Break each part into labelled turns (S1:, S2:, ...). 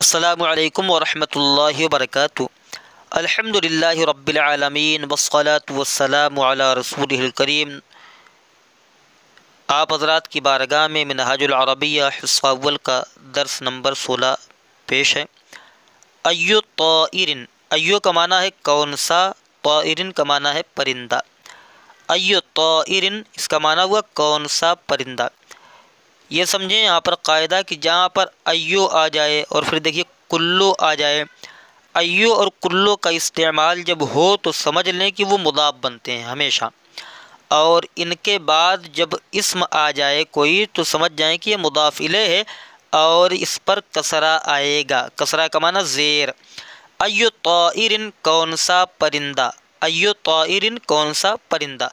S1: السلام علیکم ورحمۃ اللہ وبرکاتہ۔ الحمدللہ رب العالمین والصلاة والسلام علی رسولہ الکریم۔ آپ حضرات کی بارگاہ میں منہاج العربیہ حصہ اول کا درس نمبر 16 پیش ہے۔ ایو طائرن، ایو کا معنی ہے کون سا، طائرن کا معنی ہے پرندہ۔ ایو طائرن اس کا معنی ہوا کون سا پرندہ۔ یہ سمجھیں یہاں پر قاعدہ کہ جہاں پر ایو آ جائے اور پھر دیکھیے کلو آ جائے، ایو اور کلو کا استعمال جب ہو تو سمجھ لیں کہ وہ مضاف بنتے ہیں ہمیشہ، اور ان کے بعد جب اسم آ جائے کوئی تو سمجھ جائیں کہ یہ مضاف الیہ ہے اور اس پر کسرہ آئے گا۔ کسرہ کا معنی زیر۔ ایو طائرن کون سا پرندہ، ایو طائرن کون سا پرندہ۔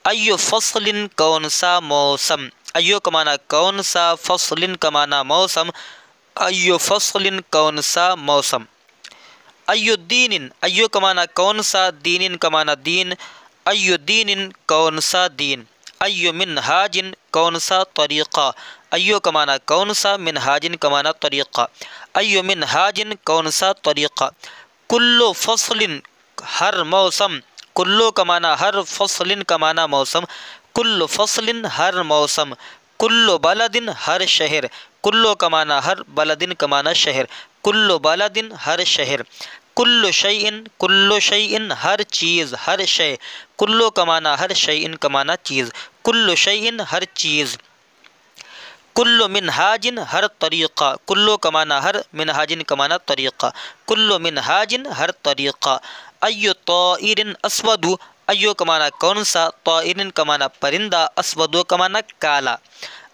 S1: ایو فصل کون سا موسم، ایو کا معنی کون سا، فصل کا معنی موسم، ایو فصل کون سا موسم۔ ایو دین، ایو کا معنی کون سا، دین کا معنی دین، ایو دین کون سا دین۔ ایو منہاج کون سا طریقہ، ایو کا معنی کون سا، منہاج کا معنی طریقہ، ایو منہاج کون سا طریقہ۔ کلو فصل ہر موسم، کلو کا معنی ہر، فصل کا معنی موسم، کل فصل ہر موسم۔ کل بلد ہر شہر، کلو کا معنی ہر، بلدن کا معنی شہر، کل بلد ہر شہر۔ کل شیء، کل شیء ہر چیز، ہر شے، کلو کا معنی ہر، شیء کا معنی چیز، کل شیء ہر چیز۔ کل منہاج ہر طریقہ، کلو کا معنی ہر، منہاج کا معنی طریقہ، کل منہاج ہر طریقہ۔ ایو طائر اسود، ایو کا معنی کون سا، طائر کا معنی پرندہ، اسود کا معنی کالا۔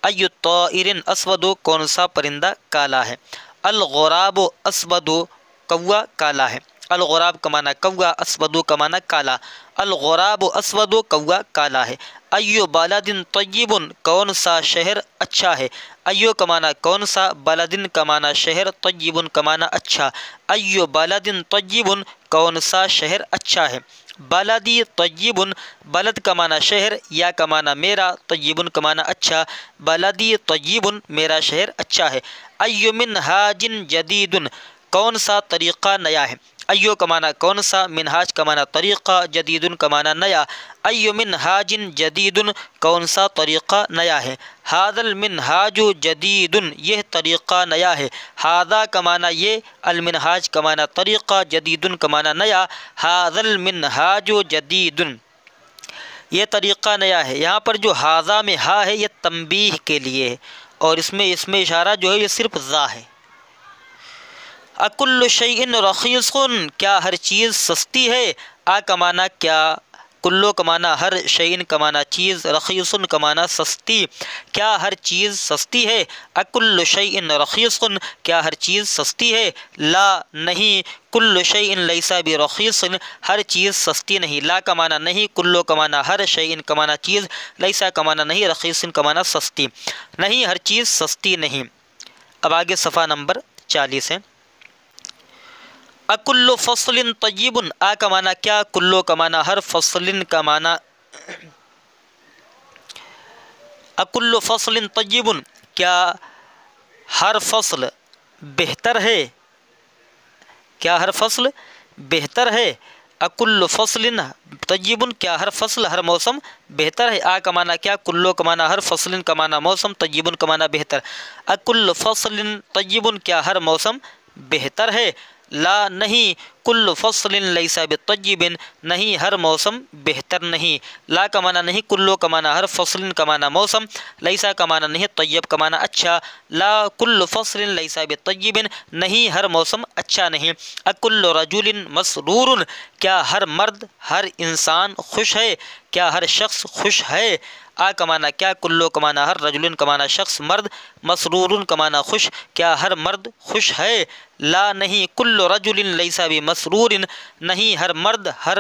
S1: ایو طائر اسود کون سا پرندہ کالا ہے۔ الغراب اسود، کوا کالا ہے۔ الغراب کا معنی کوا، اسود کا معنی کالا، الغراب اسود کوا کالا ہے۔ ایو بلد طیب کون سا شہر اچھا ہے، ایو کا معنی کون سا، بلدن کا معنی شہر، طیب کا معنی اچھا، ایو بلد طیب کون سا شہر اچھا ہے۔ بلدی طیب، بلد کا معنی شہر، یا کا معنی میرا، طیب کا معنی اچھا، بلدی طیب میرا شہر اچھا ہے۔ ایو منہاج جدید کون سا طریقہ نیا ہے، ایو کا معنی کون سا، منہاج کا معنی طریقہ، جدید کا معنی نیا، ایو منہاج جدید کون سا طریقہ نیا ہے۔ ھذا المنہاج جدید، یہ طریقہ نیا ہے، ھذا کا معنی یہ، المنہاج کا معنی طریقہ، جدید کا معنی نیا، ھذا المنہاج جدید، یہ طریقہ نیا ہے۔ یہاں پر جو ھذا میں ہا ہے یہ تنبیہ کے لیے ہے، اور اس میں اشارہ جو ہے یہ صرف ذا ہے۔ اکل شیء رخیص، کیا ہر چیز سستی ہے، آ کا معنی کیا، کلو کا معنی ہر، شیء کا معنی چیز، رخیص کا معنی سستی، کیا ہر چیز سستی ہے۔ اکل شیء رخیص، کیا ہر چیز سستی ہے۔ لا نہیں، کل شیء لیس برخیص، ہر چیز سستی نہیں۔ لا کا معنی نہیں، کلو کا معنی ہر، شیء کا معنی چیز، لیس کا معنی نہیں، رخیص کا معنی سستی، نہیں ہر چیز سستی نہیں۔ اب آگے صفحہ نمبر 40 ہے۔ اکل فصل طیب، آ کا معنی کیا، کلو کا معنی ہر، فصل کا معنی، اکل فصل طیب کیا ہر فصل بہتر ہے، کیا ہر فصل بہتر ہے۔ اکل فصل طیب کیا ہر فصل، ہر موسم بہتر ہے۔ آ کا معنی کیا، کلو کا معنی ہر، فصل کا معنی موسم، طیب کا معنی بہتر۔ اکل فصل طیب کیا ہر موسم بہتر ہے۔ لا نہیں، کل فصل لیس بطیب، نہیں ہر موسم بہتر نہیں۔ لا کا معنی نہیں، کلو کا معنی ہر، فصل کا معنی موسم، لیسا کا معنی نہیں، طیب کا معنی اچھا۔ لا کل فصل لیس بطیب، نہیں ہر موسم اچھا نہیں۔ اکل رجل مسرور، کیا ہر مرد، ہر انسان خوش ہے، کیا ہر شخص خوش ہے۔ آ کا معنی کیا، کلو کا معنی ہر، رجل کا معنی شخص، مرد، مسرور کا معنی خوش، کیا ہر مرد خوش ہے۔ لا نہیں، کل رجل لیس بمسرور، نہیں ہر مرد، ہر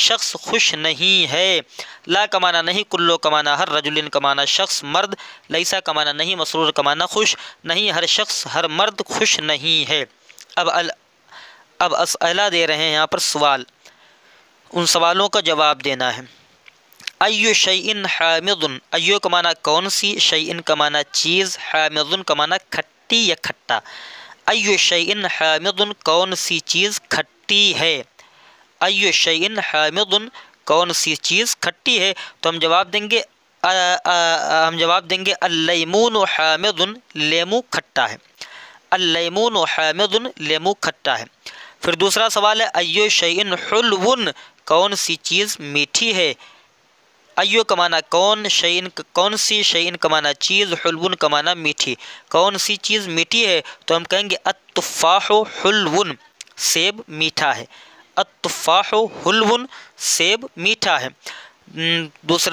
S1: شخص خوش نہیں ہے۔ لا کا معنی نہیں، کلو کا معنی ہر، رجل کا معنی شخص، مرد، لیسا کا معنی نہیں، مسرور کا معنی خوش، نہیں ہر شخص، ہر مرد خوش نہیں ہے۔ اب اسئلہ دے رہے ہیں یہاں پر سوال، ان سوالوں کا جواب دینا ہے۔ ایو شیء حامض، ایو کا معنی کون سی، شیء کا معنی چیز، حامض کا معنی کھٹی یا کھٹا۔ ایو شیئن حامض کون سی چیز کھٹی ہے، ایو شیئن حامض کون سی چیز کھٹی ہے، تو ہم جواب دیں گے اللیمون حامض لیمو کھٹا ہے، اللیمون حامض لیمو کھٹا ہے۔ پھر دوسرا سوال ہے ایو شیئن حلون کون سی چیز میٹھی ہے، ایو کا معنی کون، شیئن کون سی، شیئن کا معنی چیز، حلون کا معنی میٹھی، کون سی چیز میٹھی ہے، تو ہم کہیں گے التفاح حلون سیب میٹھا ہے، التفاح حلون سیب میٹھا ہے۔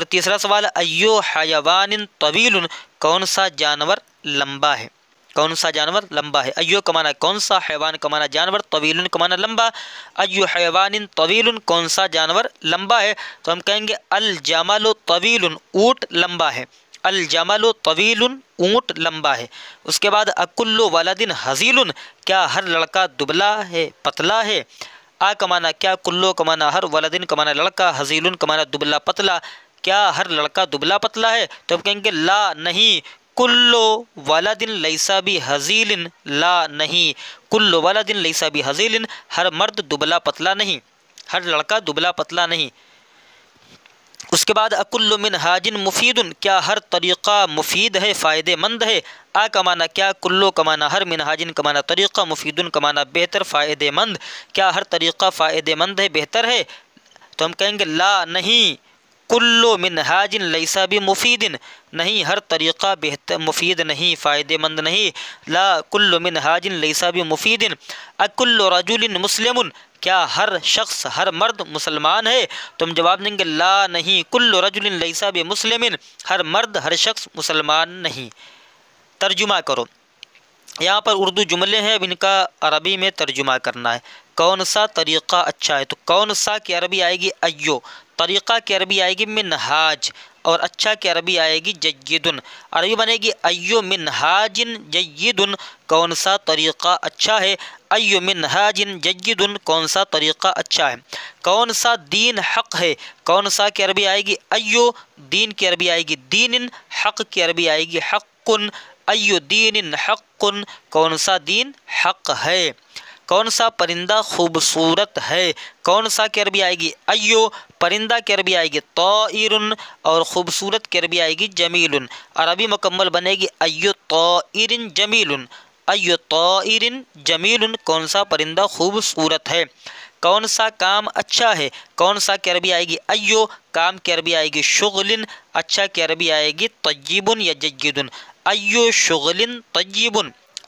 S1: تیسرا سوال ایو حیوان طویل کون سا جانور لمبا ہے، کون سا جانور لمبا ہے، ایو کا معنی کون سا، حیوان کا معنی جانور، طویل کا معنی لمبا، ایو حیوان طویل کون سا جانور لمبا ہے، تو ہم کہیں گے الجمل طویل اونٹ لمبا ہے، الجمل طویل اونٹ لمبا ہے۔ اس کے بعد اکل ولد ہزیل کیا ہر لڑکا دبلا ہے پتلا ہے، آ کا معنی کیا، کلو کا معنی ہر، ولدن کا معنی لڑکا، ہزیل کا معنی دبلا پتلا، کیا ہر لڑکا دبلا پتلا ہے، تو ہم کہیں گے لا نہیں، کلو ولد لیسا بھی ہزیل، لا نہیں، کلو ولد لیسا بھی ہزیل، ہر مرد دبلا پتلا نہیں، ہر لڑکا دبلا پتلا نہیں۔ اس کے بعد اکل منہاج مفید کیا ہر طریقہ مفید ہے فائدہ مند ہے، آ کا معنی کیا، کلو کا معنی ہر، منہاجن کا معنی طریقہ، مفیدن کا معنی بہتر فائدہ مند، کیا ہر طریقہ فائدہ مند ہے بہتر ہے، تو ہم کہیں گے لا نہیں، کلو منہاج لیسا بھی مفید، نہیں ہر طریقہ بہتر مفید نہیں فائدہ مند نہیں، لا کل منہاج لیسا بھی مفید۔ اکل رجل مسلم کیا ہر شخص ہر مرد مسلمان ہے، تو ہم جواب دیں گے لا نہیں، کل رجل لیسا بھی مسلم، ہر مرد ہر شخص مسلمان نہیں۔ ترجمہ کرو، یہاں پر اردو جملے ہیں، اب ان کا عربی میں ترجمہ کرنا ہے۔ کون سا طریقہ اچھا ہے، تو کون سا کی عربی آئے گی ایو، طریقہ کی عربی آئے گی منہاج، اور اچھا کی عربی آئے گی جیدن، عربی بنے گی ایو منہاج جیدن کون سا طریقہ اچھا ہے، ایو منہاج جیدن کون سا طریقہ اچھا ہے۔ کون سا دین حق ہے، کون سا کی عربی آئے گی ایو، دین کی عربی آئے گی دین، حق کی عربی آئے گی حق، ایو دین حق کون سا دین حق ہے۔ کون سا پرندہ خوبصورت ہے، کون سا کی عربی آئے گی ایو، پرندہ کی عربی آئے گی طائر، اور خوبصورت کی عربی آئے گی جمیل، عربی مکمل بنے گی ایو طائر جمیل، ایو طائر جمیل کون سا پرندہ خوبصورت ہے۔ کون سا کام اچھا ہے، کون سا کی عربی آئے گی ایو، کام کی عربی آئے گی شغل، اچھا کی عربی آئے گی طیب یا جید، ایو شغل طیب،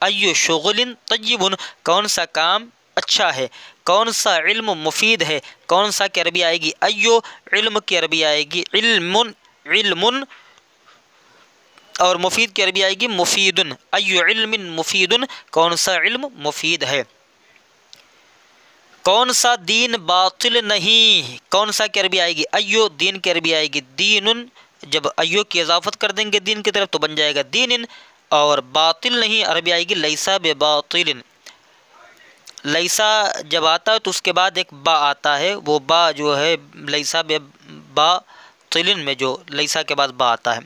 S1: ایو شغل طیب کون سا کام اچھا ہے۔ کون سا علم مفید ہے، کون سا کی عربی آئے گی ایو، علم کی عربی آئے گی علم، علم، اور مفید کی عربی آئے گی مفید، ایو علم مفید کون سا علم مفید ہے۔ کون سا دین باطل نہیں، کون سا کی عربی آئے گی ایو، دین کی عربی آئے گی دین، جب ایو کی اضافت کر دیں گے دین کی طرف تو بن جائے گا دین، اور باطل نہیں عربی آئے گی لیسا بباطل، لیسا جب آتا ہے تو اس کے بعد ایک با آتا ہے، وہ با جو ہے لیسا بباطل میں جو لیسا کے بعد با آتا ہے۔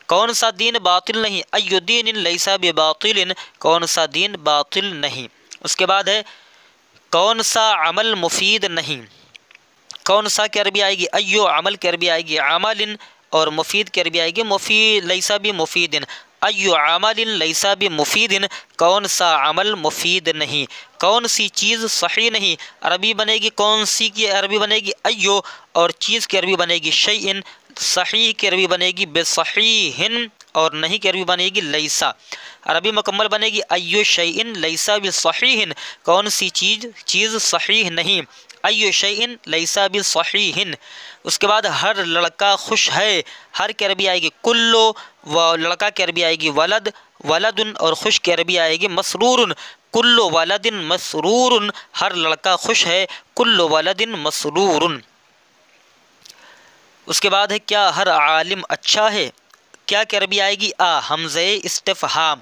S1: کون سا دین باطل نہیں، ایو دین لیسا بباطل کون سا دین باطل نہیں۔ اس کے بعد ہے کون سا عمل مفید نہیں، کون سا کی عربی آئے گی ایو، عمل کی عربی آئے گی عمل، اور مفید کی عربی آئے گی مفید لیسا بمفید، ایو عمل لیسا بمفید کون سا عمل مفید نہیں۔ کون سی چیز صحیح نہیں، عربی بنے گی کون سی کی عربی بنے گی ایو، اور چیز کی عربی بنے گی شیئن، صحیح کی عربی بنے گی بصحیح، اور نہیں کی عربی بنے گی لیسا، عربی مکمل بنے گی ایو شیئن لیسا بصحیح کون سی چیز صحیح نہیں، ایو شیئن لیسا بصحیح۔ اس کے بعد ہر لڑکا خوش ہے، ہر کی عربی آئے گی کلو، و لڑکا کی عربی آئے گی ولد، ولد، اور خوش کی عربی آئے گی مسرور، کلو ولد مسرور ہر لڑکا خوش ہے، کلو ولد مسرور۔ اس کے بعد ہے کیا ہر عالم اچھا ہے، کیا کی عربی آئے گی حمزہ استفہام،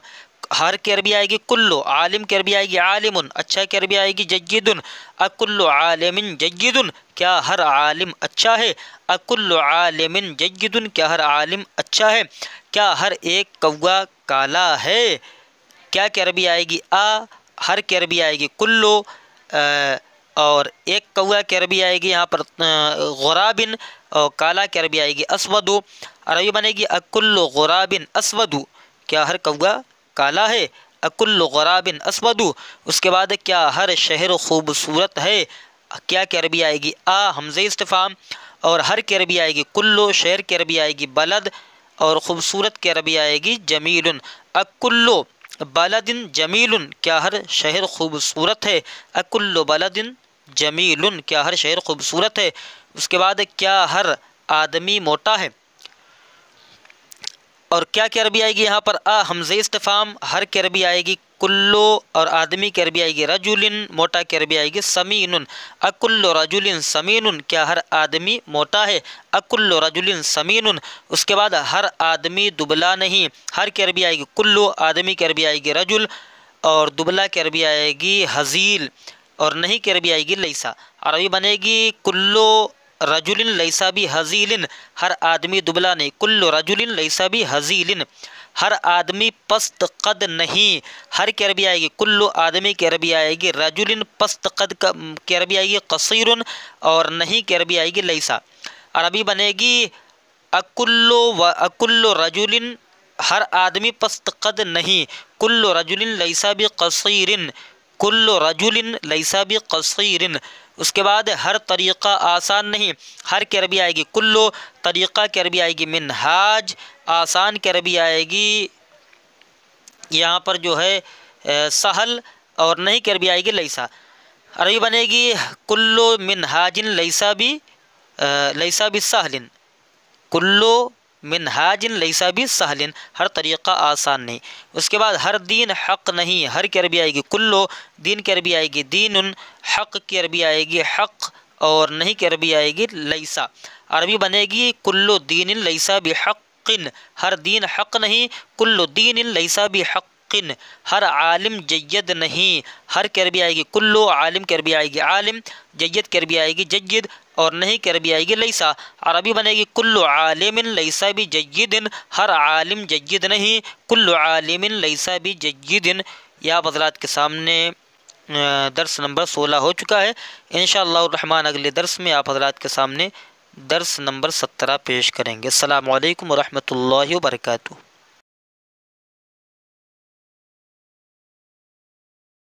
S1: ہر کی عربی آئے گی کلو، عالم کی عربی آئے گی عالم، اچھا کی عربی آئے گی جید، اکل عالم جید کیا ہر عالم اچھا ہے، اکل عالم جید کیا ہر عالم اچھا ہے۔ کیا ہر ایک کوا کالا ہے، کیا کی عربی آئے گی ہر کی عربی آئے گی کلو، اور ایک کوا کی عربی آئے گی یہاں پر غرابن، اور کالا کی عربی آئے گی اسودو. عربی بنے گی اکل غرابن اسودو، کیا ہر کوا کالا ہے؟ اکل غرابن اسودو. اس کے بعد کیا ہر شہر خوبصورت ہے؟ کیا کی عربی آئے گی حمزہ استفہام. اور ہر کی عربی آئے گی کلو، شہر کی عربی آئے گی بلد، اور خوبصورت کی عربی آئے گی جمیل. اکلو بلدن جمیل، کیا ہر شہر خوبصورت ہے؟ اکل بلدن جمیل، کیا ہر شہر خوبصورت ہے؟ اس کے بعد کیا ہر آدمی موٹا ہے؟ اور کیا کی عربی آئے گی یہاں پر حمزہ استفہام. ہر کی عربی آئے گی کلو، اور آدمی کی عربی آئے گی رجل، موٹا کی عربی آئے گی سمین. اکل رجل سمین، کیا ہر آدمی موٹا ہے؟ اکل رجل سمین. اس کے بعد ہر آدمی دبلا نہیں. ہر کی عربی آئے گی کلو، آدمی کی عربی آئے گی رجل، اور دبلا کی عربی آئے گی ہزیل، اور نہیں کی عربی آئے گی لیسا. عربی بنے گی کلو رجل لیسا بھی ہزیل، ہر آدمی دبلا نہیں. کلو رجل لیسا بھی ہزیل. ہر آدمی پست قد نہیں. ہر کی عربی آئے گی کلو، آدمی کی عربی آئے گی رجل، پست قد کی عربی آئے گی قصیر، اور نہیں کی عربی آئے گی لیسا. عربی بنے گی اکل رجل، ہر آدمی پست قد نہیں. کل رجل لیسا بقصیر، کل رجل لیسا بقصیر. اس کے بعد ہر طریقہ آسان نہیں. ہر کی عربی آئے گی کلو، طریقہ کی عربی آئے گی منہاج، آسان کی عربی آئے گی یہاں پر جو ہے سہل، اور نہیں کی عربی آئے گی لیسا. عربی بنے گی کلو منہاج لیسا بسہل، کلو منہاج لیسا بسہل، ہر طریقہ آسان نہیں. اس کے بعد ہر دین حق نہیں. ہر کی عربی آئے گی کلو، دین کی عربی آئے گی دین، حق کی عربی آئے گی حق، اور نہیں کی عربی آئے گی لیسا. عربی بنے گی کلو دین لیسا بحق، ہر دین حق نہیں. کلو دین لیسا بحق. ہر عالم جید نہیں. ہر کی عربی آئے گی کلو، عالم کی عربی آئے گی عالم، جید کی عربی آئے گی جید، اور نہیں کی عربی آئے گی لیسا. عربی بنے گی کلو عالم لیسا بجید، ہر عالم جید نہیں. کلو عالم لیسا بجید. یہ آپ حضرات کے سامنے درس نمبر 16 ہو چکا ہے. انشاءاللہ الرحمن اگلے درس میں آپ حضرات کے سامنے درس نمبر 17 پیش کریں گے. السلام علیکم ورحمۃ اللہ وبرکاتہ.